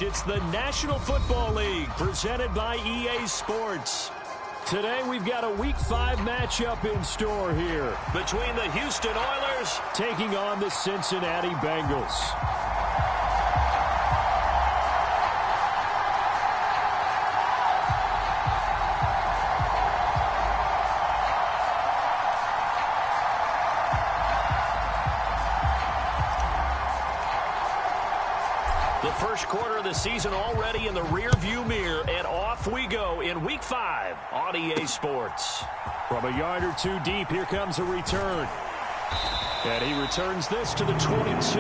It's the National Football League presented by EA Sports. Today we've got a Week 5 matchup in store here between the Houston Oilers taking on the Cincinnati Bengals. The first quarter of the season already in the rearview mirror, and off we go in Week 5 on EA Sports. From a yard or two deep, here comes a return. And he returns this to the 22.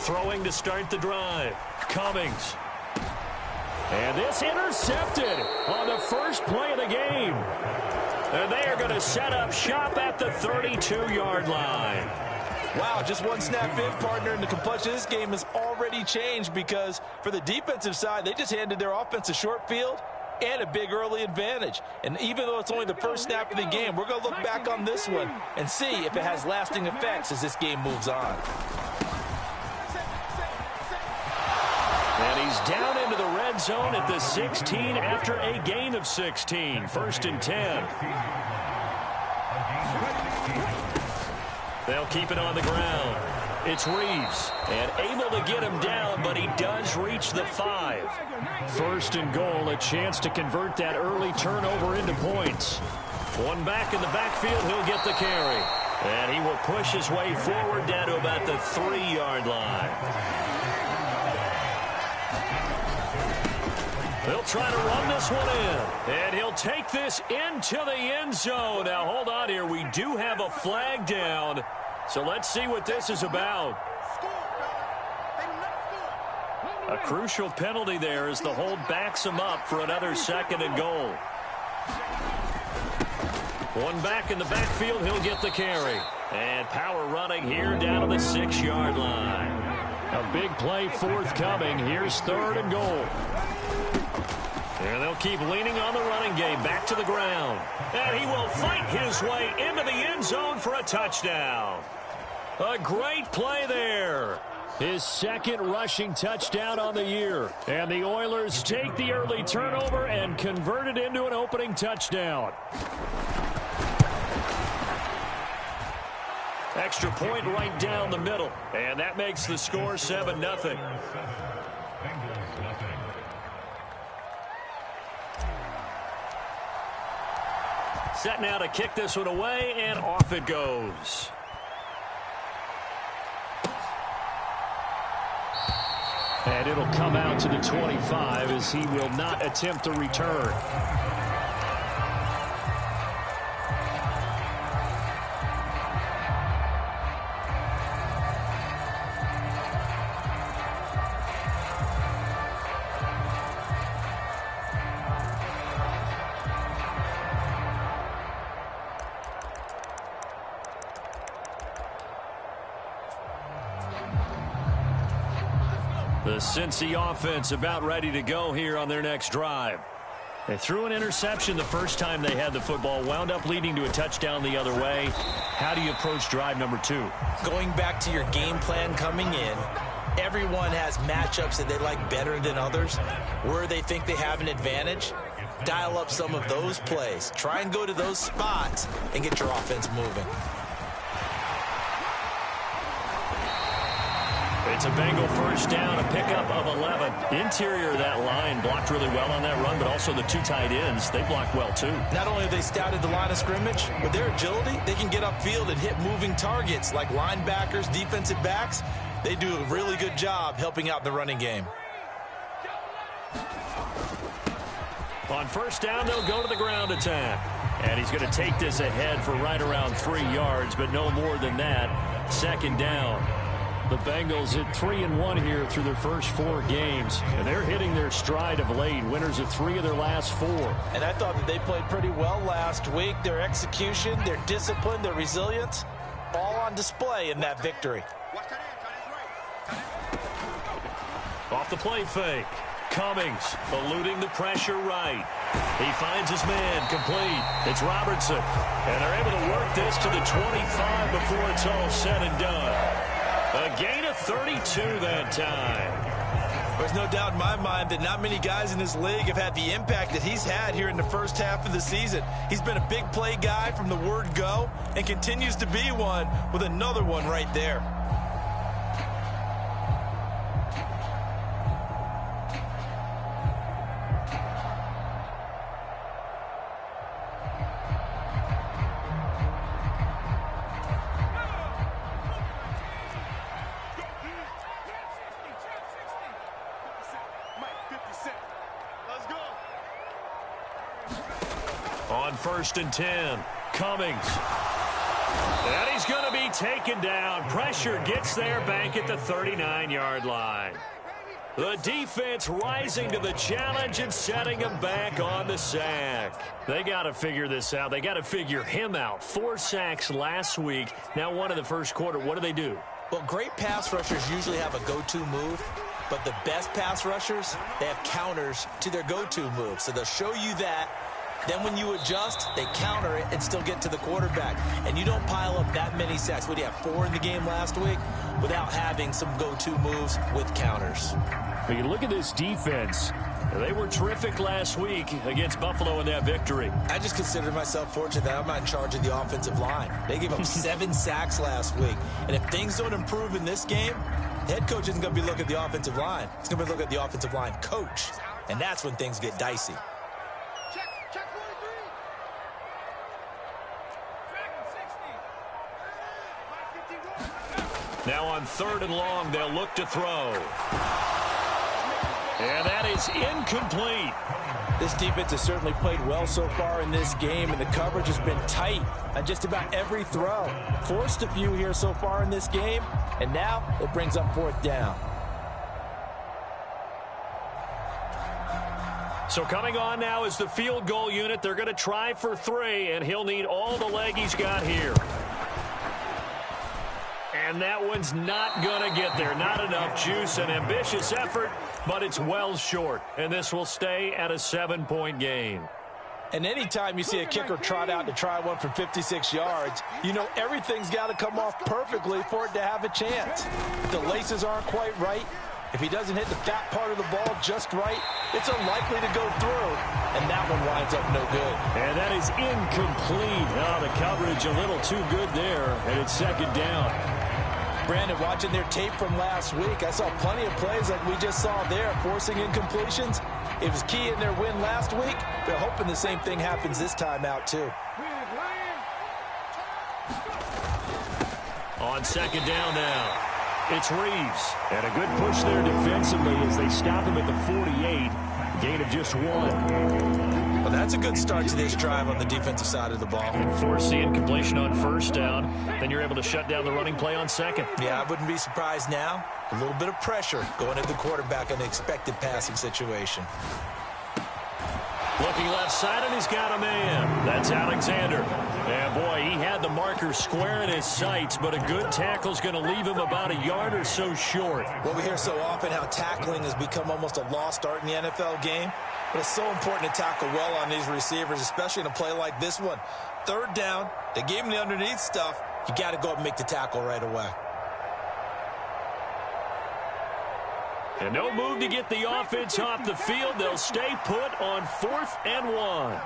Throwing to start the drive. Cummings. And this intercepted on the first play of the game. And they are going to set up shop at the 32-yard line. Wow, just one snap in, partner, and the complexion of this game has already changed because for the defensive side, they just handed their offense a short field and a big early advantage. And even though it's only the first snap of the game, we're going to look back on this one and see if it has lasting effects as this game moves on. And he's down into the red zone at the 16 after a gain of 16. First and 10. They'll keep it on the ground. It's Reeves. And able to get him down, but he does reach the 5. First and goal, a chance to convert that early turnover into points. One back in the backfield, he'll get the carry. And he will push his way forward down to about the 3-yard line. They'll try to run this one in. And he'll take this into the end zone. Now, hold on here. We do have a flag down. So let's see what this is about. A crucial penalty there as the hold backs him up for another second and goal. One back in the backfield. He'll get the carry. And power running here down to the 6-yard line. A big play forthcoming. Here's third and goal. And they'll keep leaning on the running game. Back to the ground. And he will fight his way into the end zone for a touchdown. A great play there. His second rushing touchdown on the year. And the Oilers take the early turnover and convert it into an opening touchdown. Extra point right down the middle. And that makes the score 7-0. Set now to kick this one away, and off it goes. And it'll come out to the 25 as he will not attempt to return. The Cincy offense about ready to go here on their next drive. They threw an interception the first time they had the football, wound up leading to a touchdown the other way. How do you approach drive number 2? Going back to your game plan coming in, everyone has matchups that they like better than others. Where they think they have an advantage, dial up some of those plays. Try and go to those spots and get your offense moving. It's a Bengal first down, a pickup of 11. Interior of that line blocked really well on that run, but also the 2 tight ends, they blocked well too. Not only have they scouted the line of scrimmage, with their agility, they can get upfield and hit moving targets like linebackers, defensive backs. They do a really good job helping out the running game. On first down, they'll go to the ground attack. And he's going to take this ahead for right around 3 yards, but no more than that. Second down. The Bengals at 3-1 here through their first 4 games. And they're hitting their stride of late. Winners of 3 of their last 4. And I thought that they played pretty well last week. Their execution, their discipline, their resilience, all on display in that victory. Off the play fake. Cummings eluding the pressure right. He finds his man complete. It's Robertson. And they're able to work this to the 25 before it's all said and done. A gain of 32 that time. There's no doubt in my mind that not many guys in this league have had the impact that he's had here in the first half of the season. He's been a big play guy from the word go and continues to be one with another one right there. On 1st and 10, Cummings. And he's going to be taken down. Pressure gets there back at the 39-yard line. The defense rising to the challenge and setting him back on the sack. They got to figure this out. They got to figure him out. 4 sacks last week. Now 1 in the first quarter. What do? Well, great pass rushers usually have a go-to move, but the best pass rushers, they have counters to their go-to move. So they'll show you that. Then when you adjust, they counter it and still get to the quarterback. And you don't pile up that many sacks. What do you have, 4 in the game last week? Without having some go-to moves with counters. When you look at this defense, they were terrific last week against Buffalo in that victory. I just consider myself fortunate that I'm not in charge of the offensive line. They gave up 7 sacks last week. And if things don't improve in this game, the head coach isn't going to be looking at the offensive line. He's going to be looking at the offensive line coach. And that's when things get dicey. Now on 3rd and long, they'll look to throw. And that is incomplete. This defense has certainly played well so far in this game, and the coverage has been tight on just about every throw. Forced a few here so far in this game, and now it brings up 4th down. So coming on now is the field goal unit. They're going to try for 3, and he'll need all the leg he's got here. And that one's not going to get there. Not enough juice. An ambitious effort, but it's well short. And this will stay at a 7-point game. And anytime you see a kicker trot out to try one from 56 yards, you know everything's got to come off perfectly for it to have a chance. If the laces aren't quite right, if he doesn't hit the fat part of the ball just right, it's unlikely to go through, and that one winds up no good. And that is incomplete. Oh, the coverage a little too good there, and it's 2nd down. Brandon, watching their tape from last week, I saw plenty of plays like we just saw there, forcing incompletions. It was key in their win last week. They're hoping the same thing happens this time out, too. On 2nd down now, it's Reeves. And a good push there defensively as they stop him at the 48. Gain of just 1. Well, that's a good start to this drive on the defensive side of the ball. Force the incompletion on 1st down. Then you're able to shut down the running play on 2nd. Yeah, I wouldn't be surprised now. A little bit of pressure going at the quarterback in an expected passing situation. Looking left side, and he's got a man. That's Alexander. And boy, he had the marker square in his sights, but a good tackle's going to leave him about a yard or so short. Well, we hear so often how tackling has become almost a lost art in the NFL game. But it's so important to tackle well on these receivers, especially in a play like this one. 3rd down, they gave him the underneath stuff. You got to go up and make the tackle right away. And no move to get the offense off the field. They'll stay put on 4th and 1.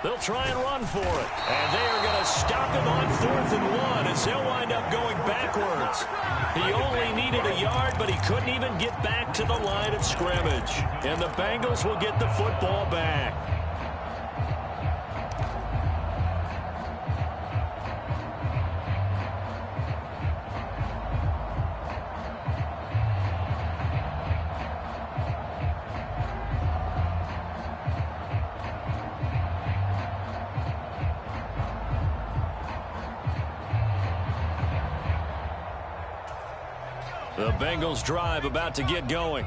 They'll try and run for it. And they are going to stop him on 4th and 1 as they'll wind up going backwards. He only needed a yard, but he couldn't even get back to the line of scrimmage. And the Bengals will get the football back. The Bengals drive about to get going.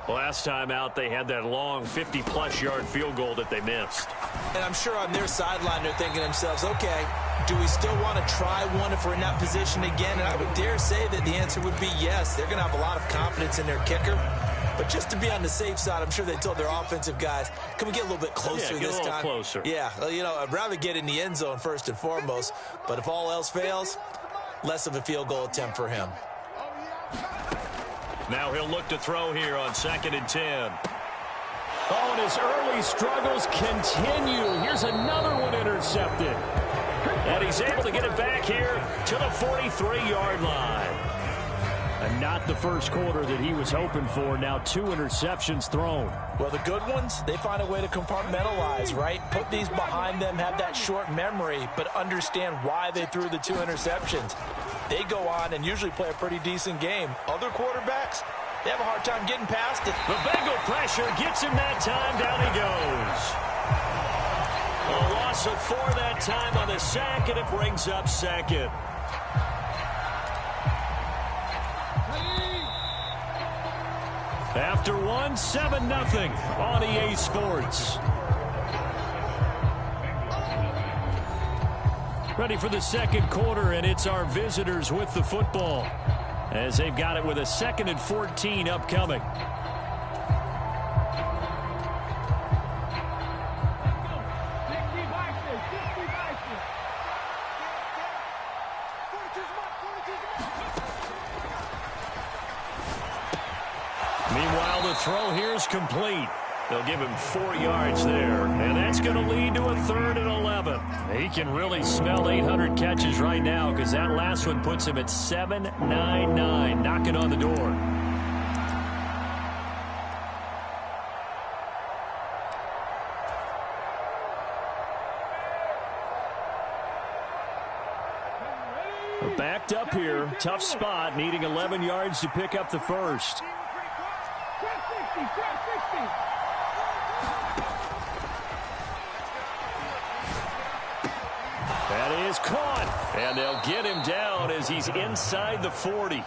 Last time out, they had that long 50-plus yard field goal that they missed. And I'm sure on their sideline they're thinking to themselves, okay, do we still want to try one if we're in that position again? And I would dare say that the answer would be yes. They're going to have a lot of confidence in their kicker. But just to be on the safe side, I'm sure they told their offensive guys, can we get a little bit closer this time? Yeah, get a little closer. Yeah, well, you know, I'd rather get in the end zone first and foremost. But if all else fails, less of a field goal attempt for him. Now he'll look to throw here on 2nd and 10. Oh, and his early struggles continue. Here's another one intercepted. And he's able to get it back here to the 43-yard line. And not the first quarter that he was hoping for. Now 2 interceptions thrown. Well, the good ones, they find a way to compartmentalize, right? Put these behind them, have that short memory, but understand why they threw the 2 interceptions. They go on and usually play a pretty decent game. Other quarterbacks, they have a hard time getting past it. The Bengal pressure gets him that time. Down he goes. A loss of 4 that time on the sack, and it brings up 2nd. After 1, 7-0 on EA Sports. Ready for the second quarter, and it's our visitors with the football as they've got it with a 2nd and 14 upcoming. Meanwhile, the throw here is complete. They'll give him 4 yards there, and that's going to lead to a 3rd and 11. He can really smell 800 catches right now because that last one puts him at 799, knocking on the door. Backed up here, tough spot, needing 11 yards to pick up the first. That is caught, and they'll get him down as he's inside the 40.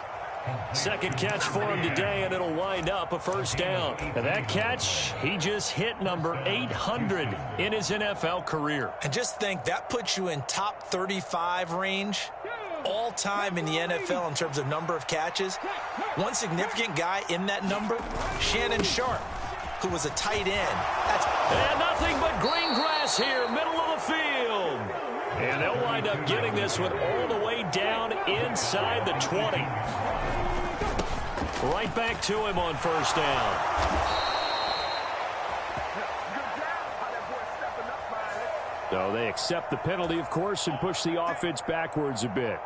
Second catch for him today, and it'll wind up a first down. And that catch, he just hit number 800 in his NFL career. And just think, that puts you in top 35 range all time in the NFL in terms of number of catches. One significant guy in that number, Shannon Sharp, who was a tight end. And nothing but green grass here, middle of the field. And they'll wind up getting this one all the way down inside the 20. Right back to him on first down. So they accept the penalty, of course, and push the offense backwards a bit.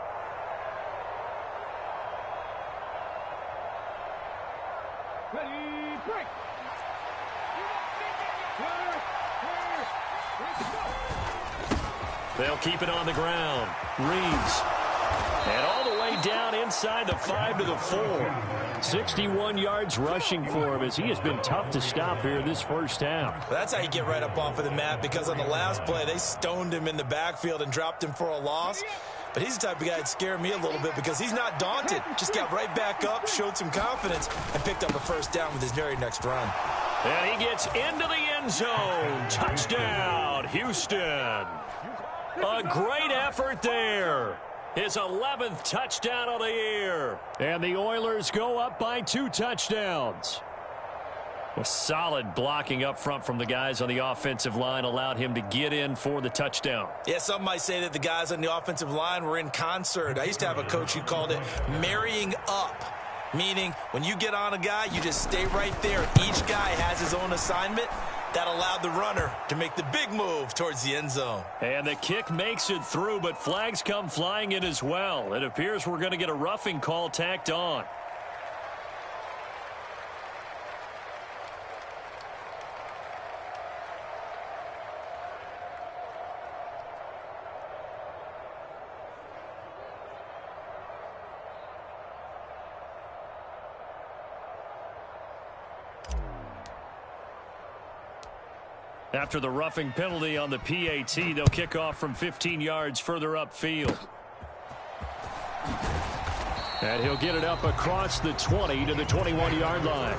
They'll keep it on the ground. Reeves. And all the way down inside the 5 to the 4. 61 yards rushing for him as he has been tough to stop here this first half. That's how you get right up off of the mat, because on the last play, they stoned him in the backfield and dropped him for a loss. But he's the type of guy that scared me a little bit because he's not daunted. Just got right back up, showed some confidence, and picked up a first down with his very next run. And he gets into the end zone. Touchdown, Houston. A great effort there. His 11th touchdown of the year. And the Oilers go up by 2 touchdowns. A solid blocking up front from the guys on the offensive line allowed him to get in for the touchdown. Yeah, some might say that the guys on the offensive line were in concert. I used to have a coach who called it marrying up, meaning when you get on a guy, you just stay right there. Each guy has his own assignment. That allowed the runner to make the big move towards the end zone. And the kick makes it through, but flags come flying in as well. It appears we're going to get a roughing call tacked on. After the roughing penalty on the PAT, they'll kick off from 15 yards further upfield. And he'll get it up across the 20 to the 21-yard line.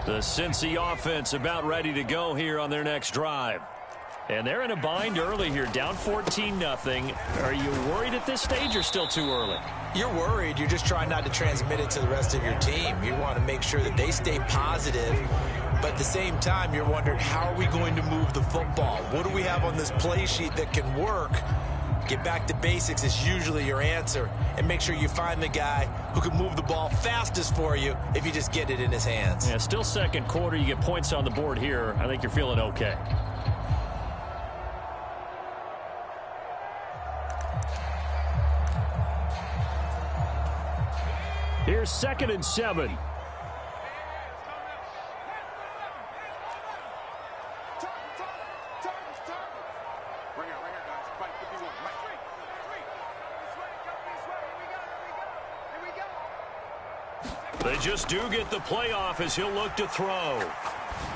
The Cincy offense about ready to go here on their next drive. And they're in a bind early here, down 14-0. Are you worried at this stage or still too early? You're worried. You're just trying not to transmit it to the rest of your team. You want to make sure that they stay positive. But at the same time, you're wondering, how are we going to move the football? What do we have on this play sheet that can work? Get back to basics is usually your answer. And make sure you find the guy who can move the ball fastest for you if you just get it in his hands. Yeah, still second quarter. You get points on the board here. I think you're feeling okay. Here's 2nd and 7. They just do get the play off as he'll look to throw.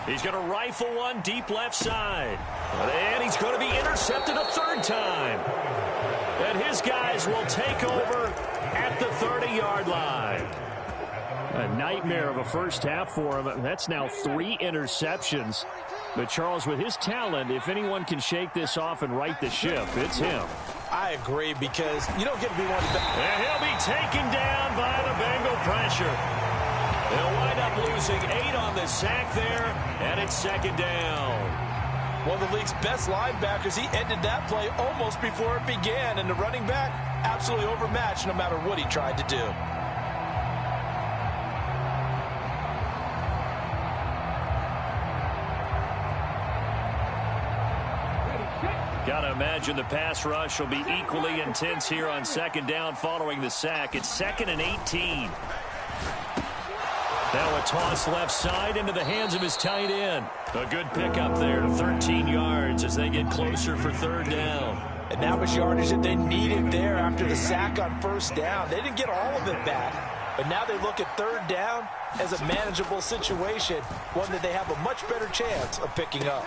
He's going to rifle one deep left side. And he's going to be intercepted a third time. And his guys will take over at the 30-yard line. A nightmare of a first half for him. That's now 3 interceptions. But Charles, with his talent, if anyone can shake this off and right the ship, it's him. I agree, because you don't get to be one of the... And he'll be taken down by the Bengal pressure. They'll wind up losing 8 on the sack there, and it's 2nd down. One of the league's best linebackers, he ended that play almost before it began, and the running back absolutely overmatched no matter what he tried to do. Got to imagine the pass rush will be equally intense here on 2nd down following the sack. It's 2nd and 18. Now a toss left side into the hands of his tight end. A good pickup there, 13 yards as they get closer for 3rd down. And that was yardage that they needed there after the sack on 1st down. They didn't get all of it back, but now they look at 3rd down as a manageable situation, one that they have a much better chance of picking up.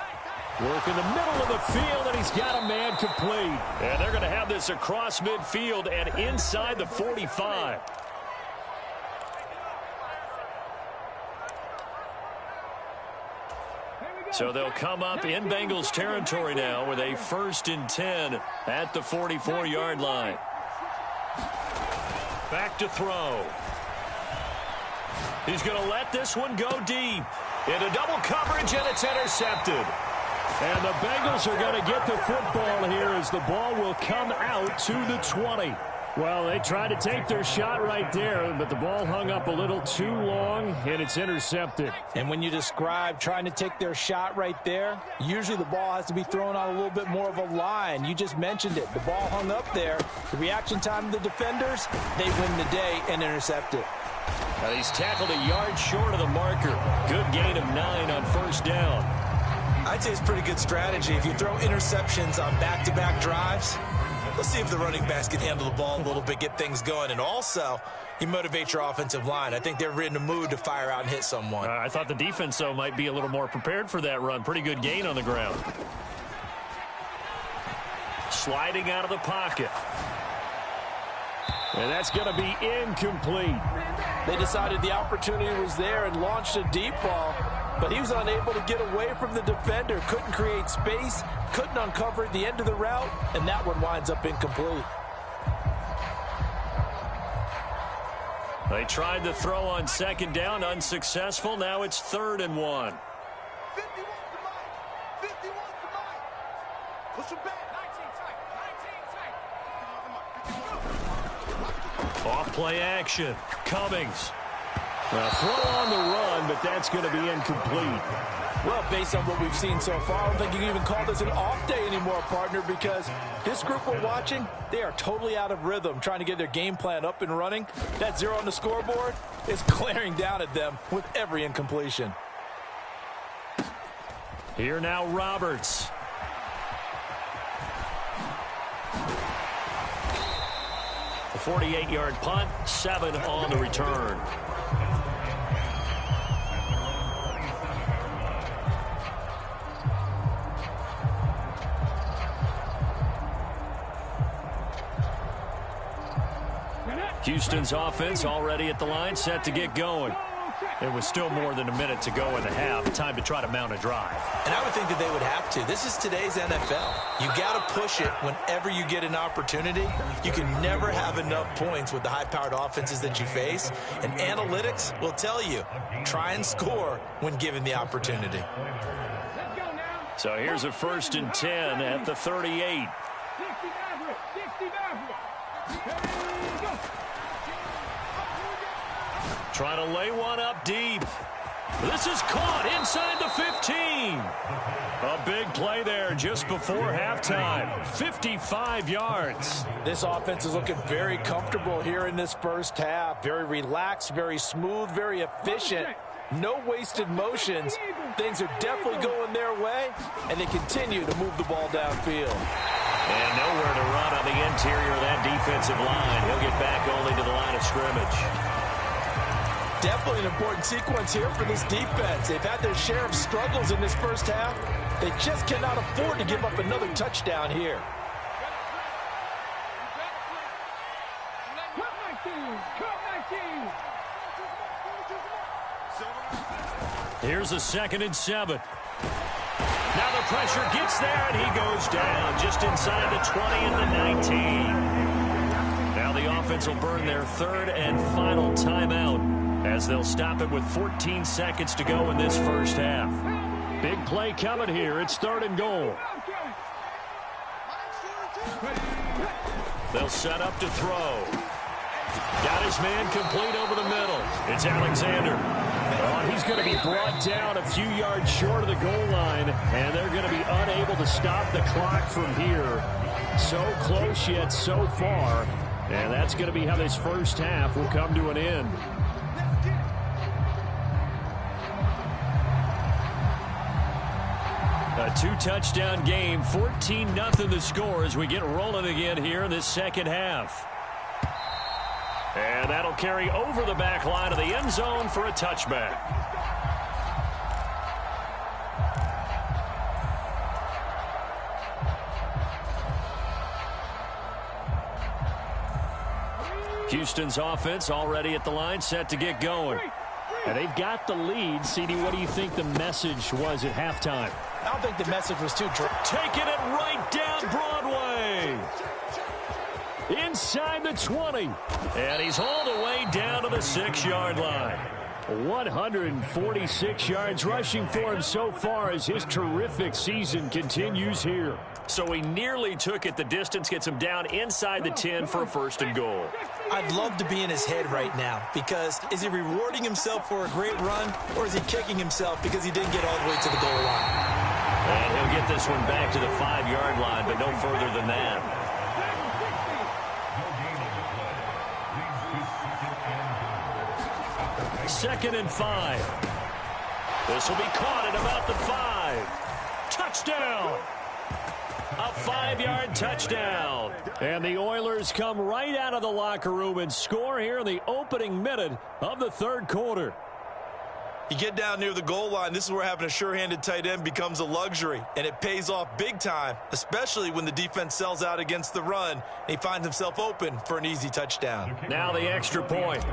Work in the middle of the field, and he's got a man complete. And they're going to have this across midfield and inside the 45. So they'll come up in Bengals territory now with a 1st and 10 at the 44-yard line. Back to throw. He's going to let this one go deep. Into double coverage, and it's intercepted. And the Bengals are going to get the football here as the ball will come out to the 20. Well, they tried to take their shot right there, but the ball hung up a little too long, and it's intercepted. And when you describe trying to take their shot right there, usually the ball has to be thrown on a little bit more of a line. You just mentioned it. The ball hung up there. The reaction time of the defenders, they win the day and intercept it. He's tackled a yard short of the marker. Good gain of 9 on 1st down. I'd say it's pretty good strategy. If you throw interceptions on back-to-back drives, let's see if the running backs can handle the ball a little bit, get things going. And also, you motivate your offensive line. I think they're in a mood to fire out and hit someone. I thought the defense, though, might be a little more prepared for that run. Pretty good gain on the ground. Sliding out of the pocket. And that's going to be incomplete. They decided the opportunity was there and launched a deep ball, but he was unable to get away from the defender, couldn't create space, couldn't uncover the end of the route, and that one winds up incomplete. They tried to throw on 2nd down, unsuccessful. Now it's 3rd and 1. 51 to Mike. 51 to Mike. Push him back. 19 tight. Off play action. Cummings. Well, throw on the run, but that's going to be incomplete. Well, based on what we've seen so far, I don't think you can even call this an off day anymore, partner, because this group we're watching, they are totally out of rhythm, trying to get their game plan up and running. That 0 on the scoreboard is glaring down at them with every incompletion. Here now, Roberts. 48-yard punt, 7 on the return. Houston's offense already at the line, set to get going. It was still more than a minute to go in the half. Time to try to mount a drive. And I would think that they would have to. This is today's NFL. You got to push it whenever you get an opportunity. You can never have enough points with the high-powered offenses that you face. And analytics will tell you, try and score when given the opportunity. So here's a 1st and 10 at the 38. Trying to lay one up deep. This is caught inside the 15. A big play there just before halftime. 55 yards. This offense is looking very comfortable here in this first half. Very relaxed, very smooth, very efficient. No wasted motions. Things are definitely going their way, and they continue to move the ball downfield. And nowhere to run on the interior of that defensive line. He'll get back only to the line of scrimmage. Definitely an important sequence here for this defense. They've had their share of struggles in this first half. They just cannot afford to give up another touchdown here. Here's a 2nd and 7. Now the pressure gets there, and he goes down just inside the 20 and the 19. Now the offense will burn their 3rd and final timeout, as they'll stop it with 14 seconds to go in this first half. Big play coming here. It's 3rd and goal. They'll set up to throw. Got his man complete over the middle. It's Alexander. Oh, he's going to be brought down a few yards short of the goal line, and they're going to be unable to stop the clock from here. So close yet so far, and that's going to be how this first half will come to an end. A 2-touchdown game, 14-0 the score as we get rolling again here in this second half. And that'll carry over the back line of the end zone for a touchback. Houston's offense already at the line, set to get going. And they've got the lead. CD, what do you think the message was at halftime? I don't think the message was too dry. Taking it right down Broadway. Inside the 20. And he's hauled away down to the 6-yard line. 146 yards rushing for him so far as his terrific season continues here. So he nearly took it the distance, gets him down inside the 10 for a 1st and goal. I'd love to be in his head right now, because is he rewarding himself for a great run, or is he kicking himself because he didn't get all the way to the goal line? And he'll get this one back to the 5-yard line, but no further than that. 2nd and 5. This will be caught at about the 5. Touchdown! A 5-yard touchdown. And the Oilers come right out of the locker room and score here in the opening minute of the 3rd quarter. You get down near the goal line, this is where having a sure-handed tight end becomes a luxury, and it pays off big time, especially when the defense sells out against the run, and he finds himself open for an easy touchdown. Now the extra point.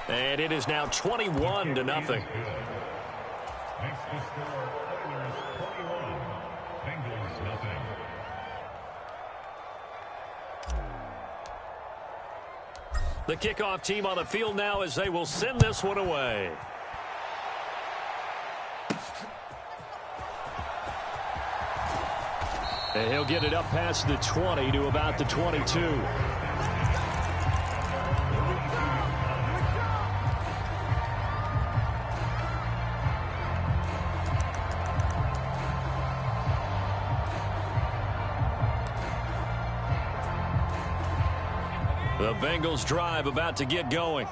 And it is now 21-0. The kickoff team on the field now as they will send this one away. And he'll get it up past the 20 to about the 22. The Bengals drive about to get going.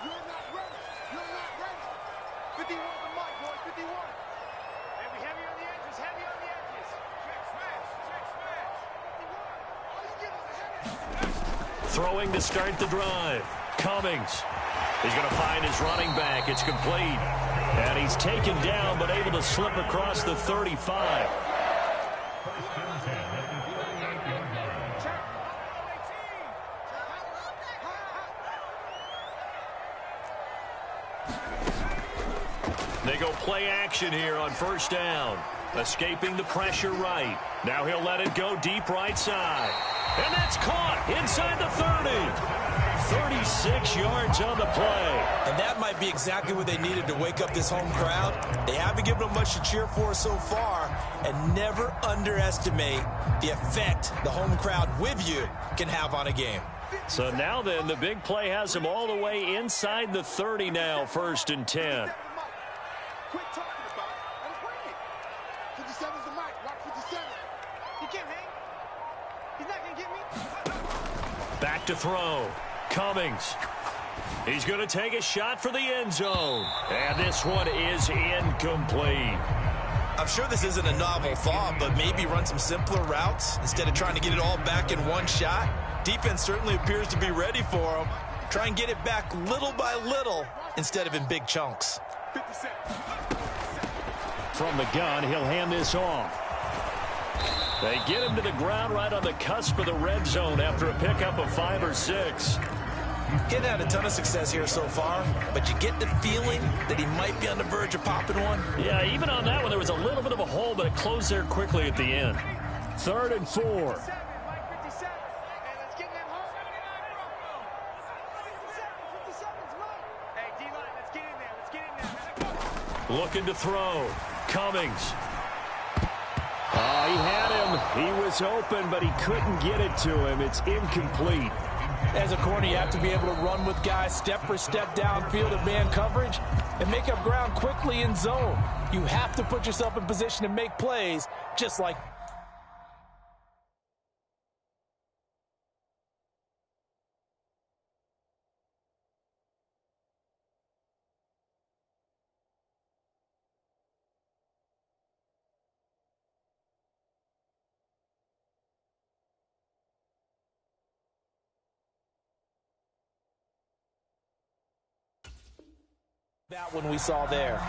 You're not ready. You're not ready. 51 to Mike, boy. 51. Heavy on the edges. Heavy on the Throwing to start the drive. Cummings. He's going to find his running back. It's complete. And he's taken down but able to slip across the 35. They go play action here on first down. Escaping the pressure right. Now he'll let it go deep right side. And that's caught inside the 30. 36 yards on the play. And that might be exactly what they needed to wake up this home crowd. They haven't given them much to cheer for so far. And never underestimate the effect the home crowd with you can have on a game. So now then, the big play has them all the way inside the 30 now, 1st and 10. Quit talking about it and bring it. 57's the mic. Watch 57. He can't hang. He's not going to get me. Back to throw. Cummings. He's going to take a shot for the end zone. And this one is incomplete. I'm sure this isn't a novel thought, but maybe run some simpler routes instead of trying to get it all back in one shot. Defense certainly appears to be ready for him. Try and get it back little by little instead of in big chunks. 57. From the gun, he'll hand this off. They get him to the ground right on the cusp of the red zone after a pickup of 5 or 6. He's had a ton of success here so far, but you get the feeling that he might be on the verge of popping one. Yeah, even on that one, there was a little bit of a hole, but it closed there quickly at the end. 3rd and 4. Looking to throw. Cummings. Oh, he had him. He was open, but he couldn't get it to him. It's incomplete. As a corner, you have to be able to run with guys step for step downfield of man coverage and make up ground quickly in zone. You have to put yourself in position to make plays just like that one we saw there.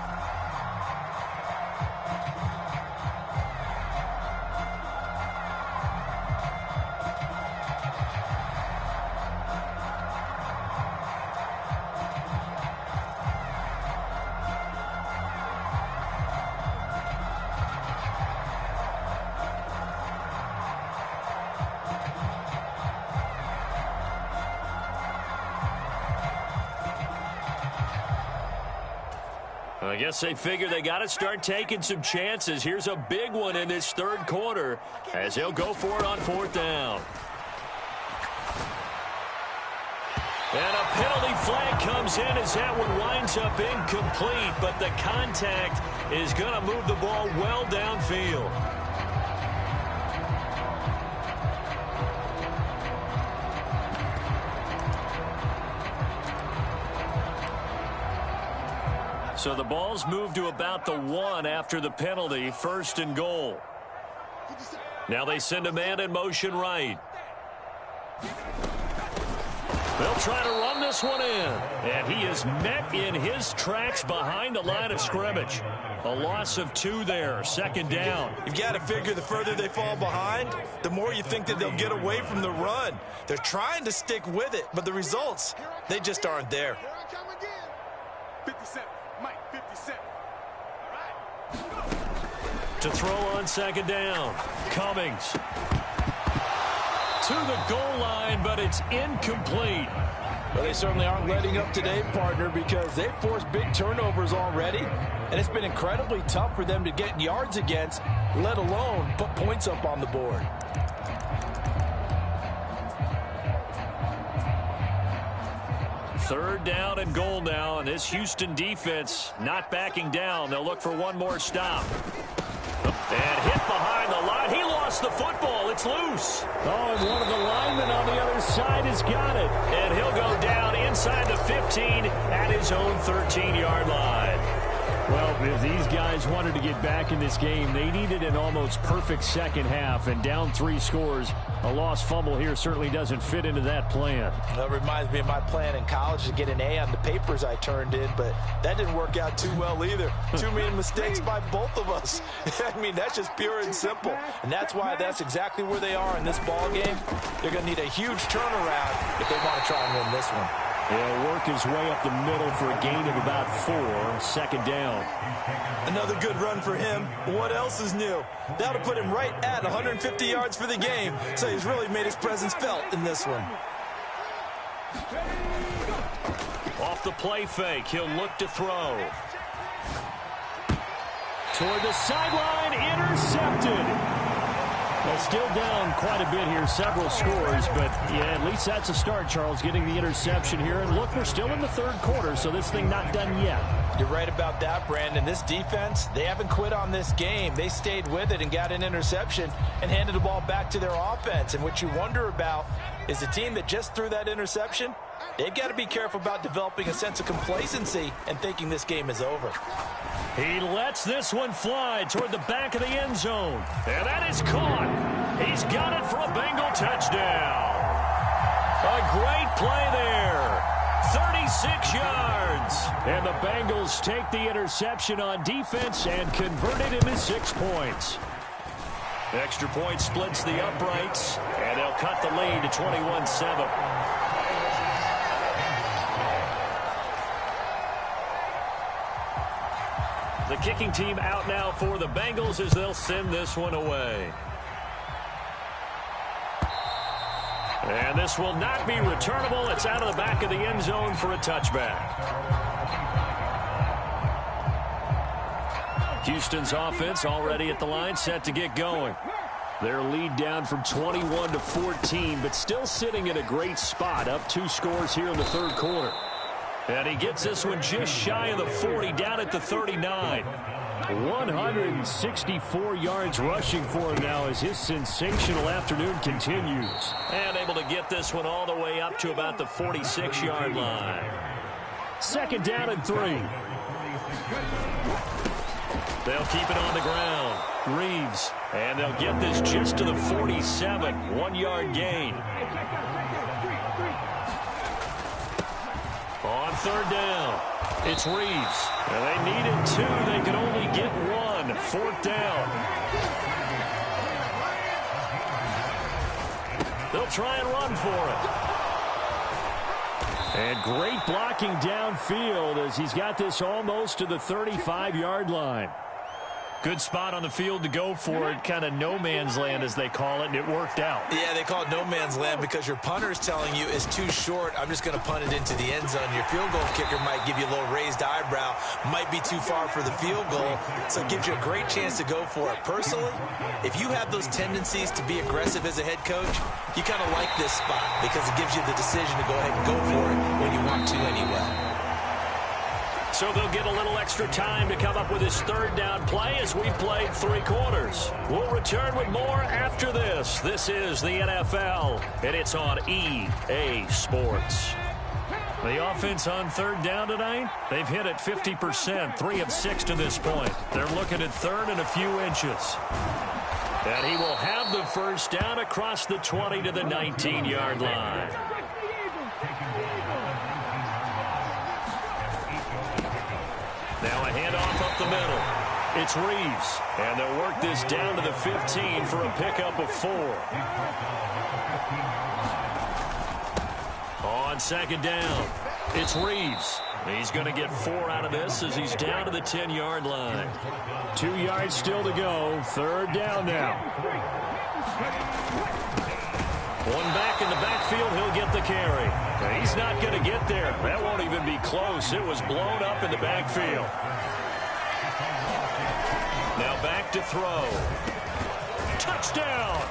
I guess they figure they got to start taking some chances. Here's a big one in this 3rd quarter as they'll go for it on 4th down. And a penalty flag comes in as that one winds up incomplete, but the contact is going to move the ball well downfield. So the ball's moved to about the 1 after the penalty, 1st and goal. Now they send a man in motion right. They'll try to run this one in. And he is met in his tracks behind the line of scrimmage. A loss of 2 there, 2nd down. You've got to figure the further they fall behind, the more you think that they'll get away from the run. They're trying to stick with it, but the results, they just aren't there. Here I come again. 57. Mike, 57. All right. To throw on 2nd down. Cummings. To the goal line, but it's incomplete. Well, they certainly aren't letting up today, partner, because they've forced big turnovers already, and it's been incredibly tough for them to get yards against, let alone put points up on the board. Third down and goal now, and this Houston defense not backing down. They'll look for one more stop. And hit behind the line. He lost the football. It's loose. Oh, and one of the linemen on the other side has got it. And he'll go down inside the 15 at his own 13-yard line. Well, if these guys wanted to get back in this game, they needed an almost perfect second half, and down 3 scores A lost fumble here certainly doesn't fit into that plan. That reminds me of my plan in college to get an A on the papers I turned in, but that didn't work out too well either. Too many mistakes by both of us. I mean, that's just pure and simple. And that's why that's exactly where they are in this ball game. They're going to need a huge turnaround if they want to try and win this one. He'll work his way up the middle for a gain of about 4, second down. Another good run for him. What else is new? That'll put him right at 150 yards for the game, so he's really made his presence felt in this one. Off the play fake, he'll look to throw. Toward the sideline, intercepted. Well, still down quite a bit here, several scores, but yeah, at least that's a start, Charles, getting the interception here. And look, we're still in the third quarter, so this thing not done yet. You're right about that, Brandon. This defense, they haven't quit on this game. They stayed with it and got an interception and handed the ball back to their offense. And what you wonder about is the team that just threw that interception, they've got to be careful about developing a sense of complacency and thinking this game is over. He lets this one fly toward the back of the end zone. And that is caught. He's got it for a Bengal touchdown. A great play there. 36 yards. And the Bengals take the interception on defense and convert it into 6 points. Extra point splits the uprights, and they'll cut the lead to 21-7. The kicking team out now for the Bengals as they'll send this one away. And this will not be returnable. It's out of the back of the end zone for a touchback. Houston's offense already at the line, set to get going. Their lead down from 21 to 14, but still sitting in a great spot, up 2 scores here in the third quarter. And he gets this one just shy of the 40, down at the 39. 164 yards rushing for him now as his sensational afternoon continues. And able to get this one all the way up to about the 46-yard line. Second down and 3. They'll keep it on the ground. Reeves. And they'll get this just to the 47. 1-yard gain. On third down, it's Reeves. And they needed 2. They could only get 1. Fourth down. They'll try and run for it. And great blocking downfield as he's got this almost to the 35-yard line. Good spot on the field to go for it, kind of no man's land as they call it, and it worked out. Yeah, they call it no man's land because your punter is telling you it's too short. I'm just going to punt it into the end zone. Your field goal kicker might give you a little raised eyebrow, might be too far for the field goal, so it gives you a great chance to go for it. Personally, if you have those tendencies to be aggressive as a head coach, you kind of like this spot because it gives you the decision to go ahead and go for it when you want to anyway. So they'll get a little extra time to come up with his third down play as we've played 3 quarters. We'll return with more after this. This is the NFL, and it's on EA Sports. The offense on third down tonight, they've hit it 50%, 3 of 6 to this point. They're looking at third and a few inches. And he will have the first down across the 20 to the 19-yard line. Now a handoff up the middle. It's Reeves. And they'll work this down to the 15 for a pickup of 4. On second down, it's Reeves. He's going to get 4 out of this as he's down to the 10-yard line. 2 yards still to go. Third down now. One back in the backfield, he'll get the carry. Now, he's not going to get there. That won't even be close. It was blown up in the backfield. Now back to throw. Touchdown!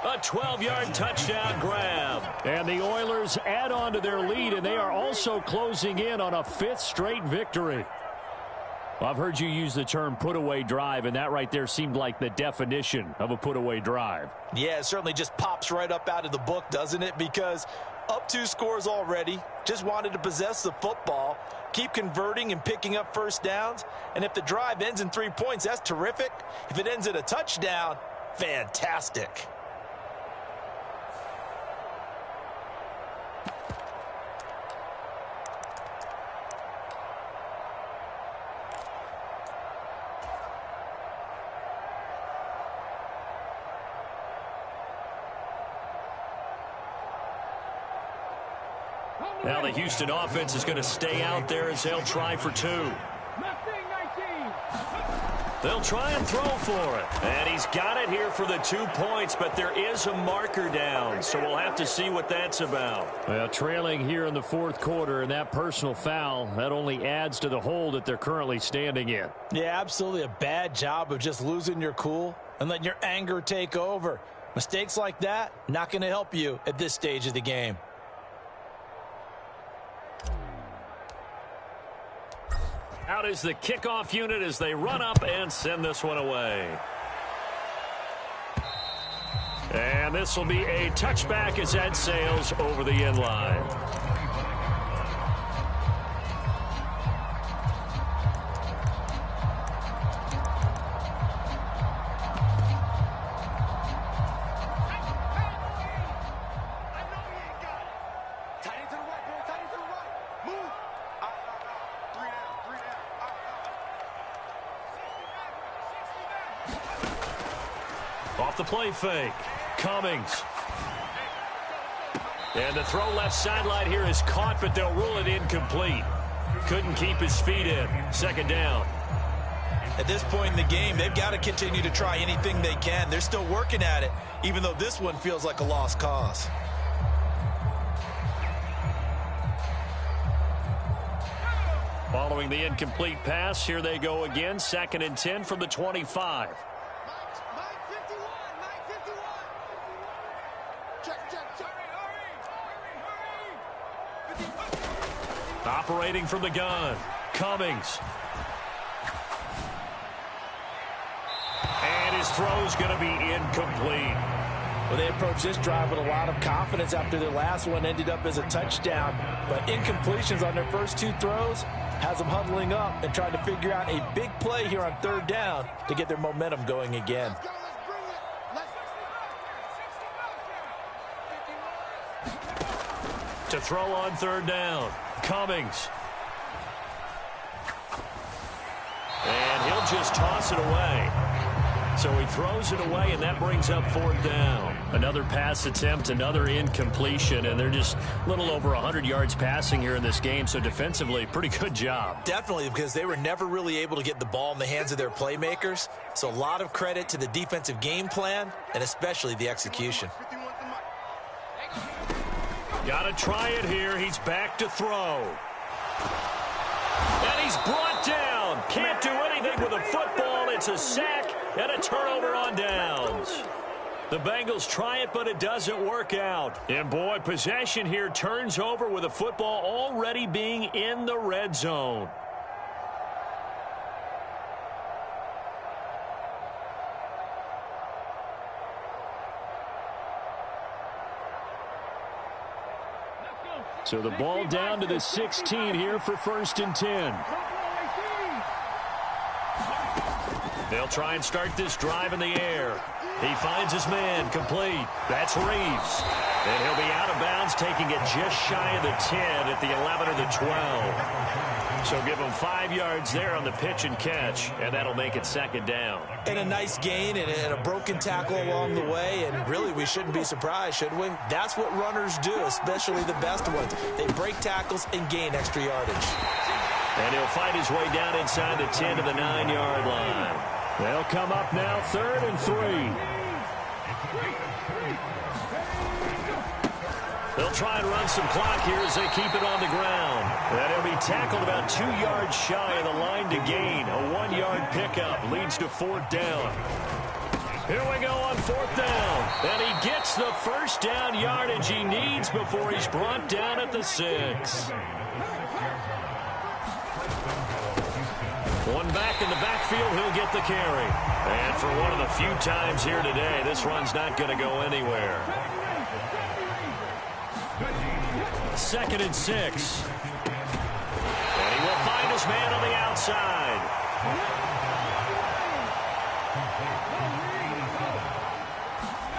A 12-yard touchdown grab. And the Oilers add on to their lead, and they are also closing in on a 5th straight victory. Well, I've heard you use the term put-away drive, and that right there seemed like the definition of a put-away drive. Yeah, it certainly just pops right up out of the book, doesn't it? Because up 2 scores already, just wanted to possess the football, keep converting and picking up first downs. And if the drive ends in 3 points, that's terrific. If it ends in a touchdown, fantastic. Now the Houston offense is going to stay out there as they'll try for 2. They'll try and throw for it. And he's got it here for the 2 points, but there is a marker down, so we'll have to see what that's about. Well, trailing here in the fourth quarter, and that personal foul, that only adds to the hole that they're currently standing in. Yeah, absolutely a bad job of just losing your cool and letting your anger take over. Mistakes like that, not going to help you at this stage of the game. Out is the kickoff unit as they run up and send this one away. And this will be a touchback as that sails over the end line. Off the play fake. Cummings. And the throw left sideline here is caught, but they'll rule it incomplete. Couldn't keep his feet in. Second down. At this point in the game, they've got to continue to try anything they can. They're still working at it, even though this one feels like a lost cause. Following the incomplete pass, here they go again. 2nd and 10 from the 25. Operating from the gun, Cummings. And his throw's going to be incomplete. Well, they approached this drive with a lot of confidence after their last one ended up as a touchdown. But incompletions on their first 2 throws has them huddling up and trying to figure out a big play here on 3rd down to get their momentum going again. To throw on 3rd down, Cummings. And he'll just toss it away. So he throws it away, and that brings up 4th down. Another pass attempt, another incompletion, and they're just a little over 100 yards passing here in this game, so defensively, pretty good job. Definitely, because they were never really able to get the ball in the hands of their playmakers. So a lot of credit to the defensive game plan, and especially the execution. Got to try it here. He's back to throw. And he's brought down. Can't do anything with a football. It's a sack and a turnover on downs. The Bengals try it, but it doesn't work out. And, boy, possession here turns over with a football already being in the red zone. So the ball down to the 16 here for 1st and 10. They'll try and start this drive in the air. He finds his man, complete. That's Reeves. And he'll be out of bounds, taking it just shy of the 10 at the 11 or the 12. So give him 5 yards there on the pitch and catch, and that'll make it 2nd down. And a nice gain and a broken tackle along the way, and really we shouldn't be surprised, should we? That's what runners do, especially the best ones. They break tackles and gain extra yardage. And he'll fight his way down inside the 10 to the 9-yard line. They'll come up now 3rd and 3. They'll try and run some clock here as they keep it on the ground. And he'll be tackled about 2 yards shy of the line to gain. A 1-yard pickup leads to 4th down. Here we go on 4th down. And he gets the 1st down yardage he needs before he's brought down at the 6. One back in the backfield, he'll get the carry. And for one of the few times here today, this run's not going to go anywhere. 2nd and 6. And he will find his man on the outside.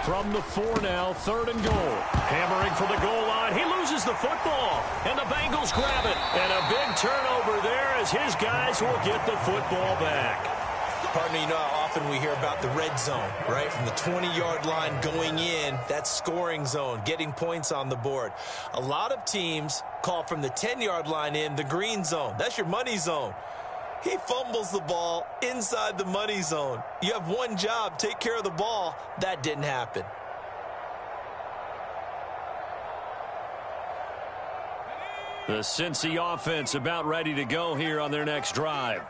From the 4 now, 3rd and goal. Hammering for the goal line. He loses the football, and the Bengals grab it. And a big turnover there as his guys will get the football back. Partner, you know how often we hear about the red zone, right? From the 20-yard line going in, that's scoring zone, getting points on the board. A lot of teams call from the 10-yard line in the green zone. That's your money zone. He fumbles the ball inside the money zone. You have one job, take care of the ball. That didn't happen. The Cincy offense about ready to go here on their next drive.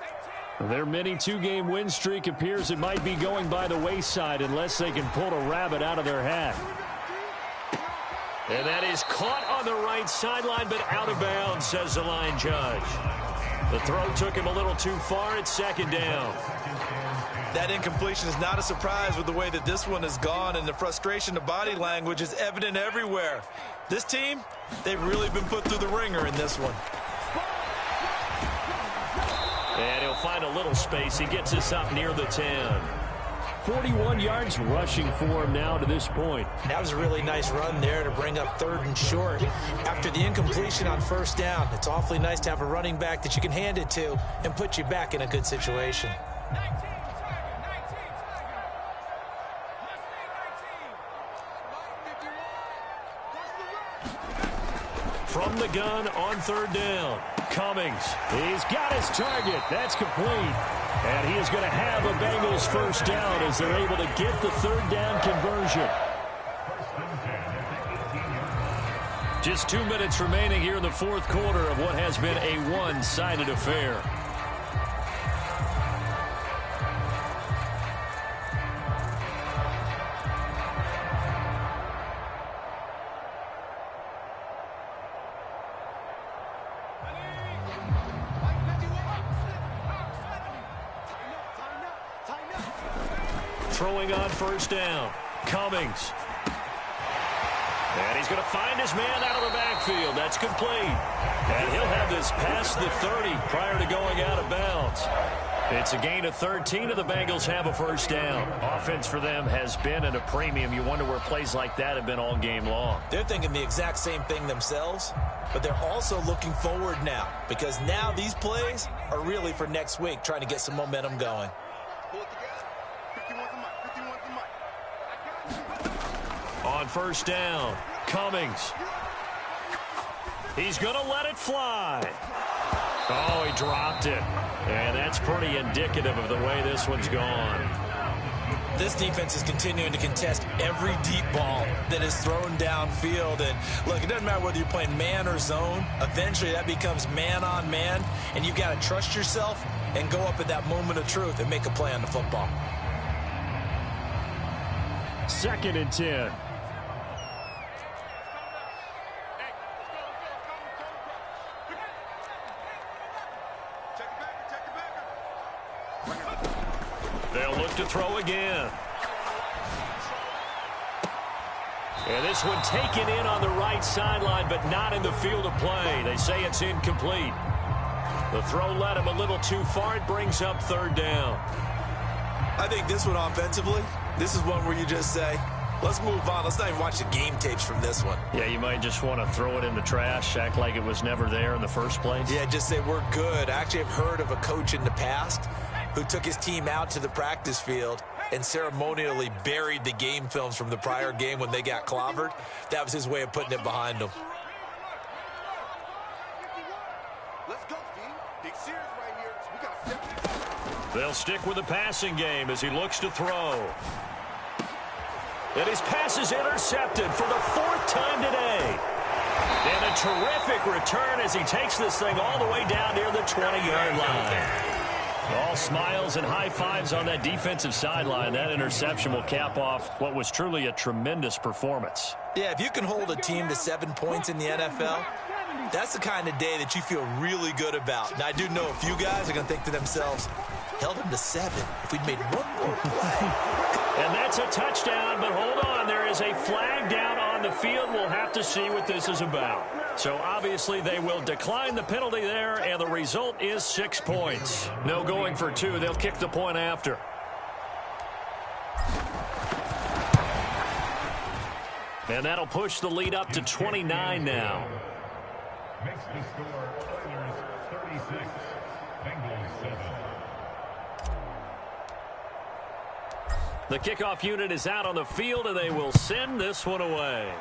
Their mini two-game win streak appears it might be going by the wayside unless they can pull a rabbit out of their hat. And that is caught on the right sideline, but out of bounds, says the line judge. The throw took him a little too far. It's second down. That incompletion is not a surprise with the way that this one has gone, and the frustration, the body language is evident everywhere. This team, they've really been put through the ringer in this one. And he'll find a little space. He gets us up near the 10. 41 yards rushing for him now to this point. That was a really nice run there to bring up 3rd and short. After the incompletion on 1st down, it's awfully nice to have a running back that you can hand it to and put you back in a good situation. From the gun on 3rd down. Cummings. He's got his target. That's complete. And he is going to have a Bengals 1st down as they're able to get the 3rd down conversion. Just 2 minutes remaining here in the 4th quarter of what has been a one-sided affair. Throwing on 1st down. Cummings. And he's going to find his man out of the backfield. That's complete. And he'll have this past the 30 prior to going out of bounds. It's a gain of 13, and the Bengals have a 1st down. Offense for them has been at a premium. You wonder where plays like that have been all game long. They're thinking the exact same thing themselves, but they're also looking forward now because now these plays are really for next week, trying to get some momentum going. On 1st down, Cummings. He's going to let it fly. Oh, he dropped it. And that's pretty indicative of the way this one's gone. This defense is continuing to contest every deep ball that is thrown downfield. And, look, it doesn't matter whether you're playing man or zone. Eventually, that becomes man-on-man, and you've got to trust yourself and go up at that moment of truth and make a play on the football. 2nd and 10. They'll look to throw again. And this one taken in on the right sideline, but not in the field of play. They say it's incomplete. The throw led him a little too far. It brings up 3rd down. I think this one offensively, this is one where you just say, let's move on. Let's not even watch the game tapes from this one. Yeah, you might just want to throw it in the trash, act like it was never there in the first place. Yeah, just say we're good. I actually have heard of a coach in the past who took his team out to the practice field and ceremonially buried the game films from the prior game when they got clobbered. That was his way of putting it behind them. Let's go, Steve. Big series right here. We got to step. They'll stick with the passing game as he looks to throw. And his pass is intercepted for the 4th time today. And a terrific return as he takes this thing all the way down near the 20-yard line. All smiles and high fives on that defensive sideline. That interception will cap off what was truly a tremendous performance. Yeah, if you can hold a team to 7 points in the NFL, that's the kind of day that you feel really good about. Now, I do know a few guys are going to think to themselves, held him to 7 if we'd made one more play. And that's a touchdown, but hold on. There is a flag down on the field. We'll have to see what this is about. So obviously they will decline the penalty there, and the result is 6 points. No going for 2. They'll kick the point after. And that'll push the lead up to 29 now. Makes the score Oilers 36, Bengals 7. The kickoff unit is out on the field, and they will send this one away.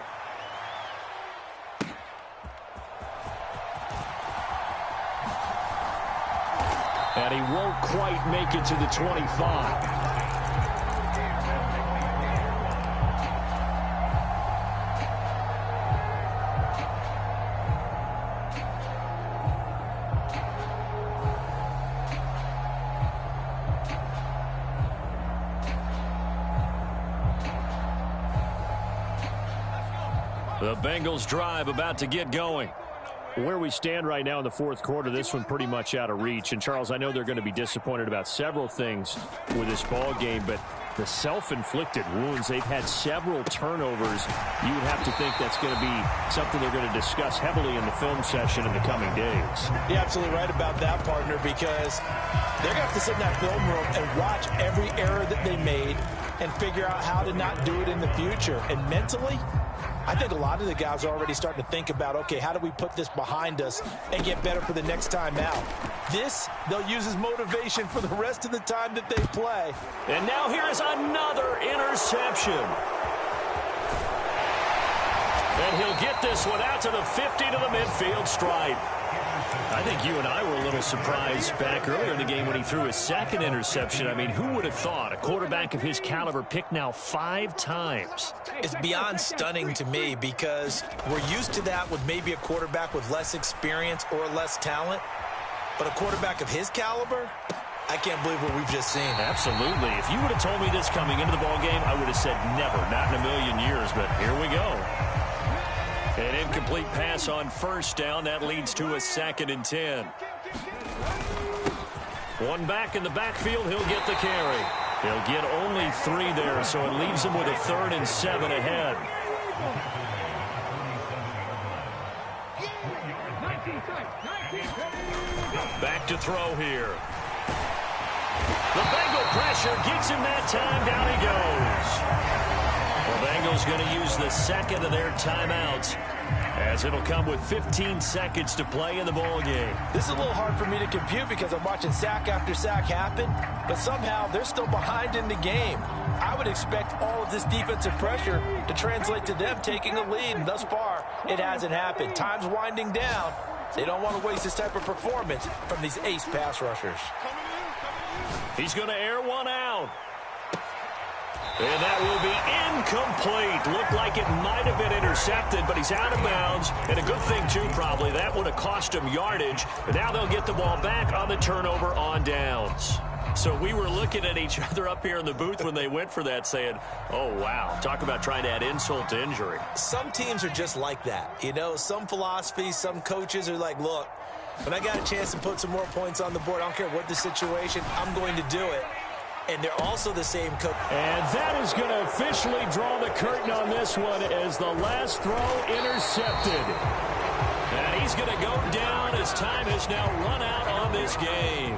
And he won't quite make it to the 25. The Bengals drive about to get going. Where we stand right now in the fourth quarter, this one pretty much out of reach. And, Charles, I know they're going to be disappointed about several things with this ball game, but the self-inflicted wounds, they've had several turnovers. You would have to think that's going to be something they're going to discuss heavily in the film session in the coming days. You're absolutely right about that, partner, because they're going to have to sit in that film room and watch every error that they made and figure out how to not do it in the future. And mentally, I think a lot of the guys are already starting to think about, okay, how do we put this behind us and get better for the next time out? This, they'll use as motivation for the rest of the time that they play. And now here is another interception. And he'll get this one out to the 50 to the midfield stripe. I think you and I were a little surprised back earlier in the game when he threw his second interception. I mean, who would have thought a quarterback of his caliber picked now 5 times? It's beyond stunning to me because we're used to that with maybe a quarterback with less experience or less talent. But a quarterback of his caliber, I can't believe what we've just seen. Absolutely. If you would have told me this coming into the ballgame, I would have said never, not in a million years. But here we go. An incomplete pass on first down. That leads to a 2nd and 10. One back in the backfield. He'll get the carry. He'll get only 3 there, so it leaves him with a 3rd and 7 ahead. Back to throw here. The Bengal pressure gets him that time. Down he goes. The Bengals going to use the 2nd of their timeouts, as it'll come with 15 seconds to play in the ball game. This is a little hard for me to compute because I'm watching sack after sack happen, but somehow they're still behind in the game. I would expect all of this defensive pressure to translate to them taking a lead, and thus far it hasn't happened. Time's winding down. They don't want to waste this type of performance from these ace pass rushers. He's going to air one out. And that will be incomplete. Looked like it might have been intercepted, but he's out of bounds. And a good thing, too, probably. That would have cost him yardage. But now they'll get the ball back on the turnover on downs. So we were looking at each other up here in the booth when they went for that saying, oh, wow, talk about trying to add insult to injury. Some teams are just like that. You know, some philosophies, some coaches are like, look, when I got a chance to put some more points on the board, I don't care what the situation, I'm going to do it. And they're also the same coach. And that is going to officially draw the curtain on this one as the last throw intercepted. And he's going to go down as time has now run out on this game.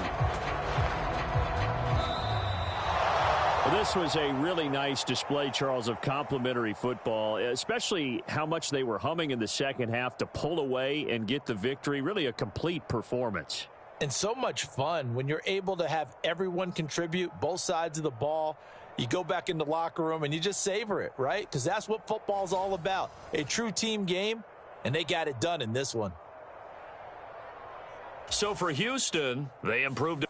Well, this was a really nice display, Charles, of complimentary football, especially how much they were humming in the second half to pull away and get the victory. Really a complete performance. And so much fun when you're able to have everyone contribute, both sides of the ball. You go back in the locker room and you just savor it, right? Because that's what football's all about. A true team game, and they got it done in this one. So for Houston, they improved.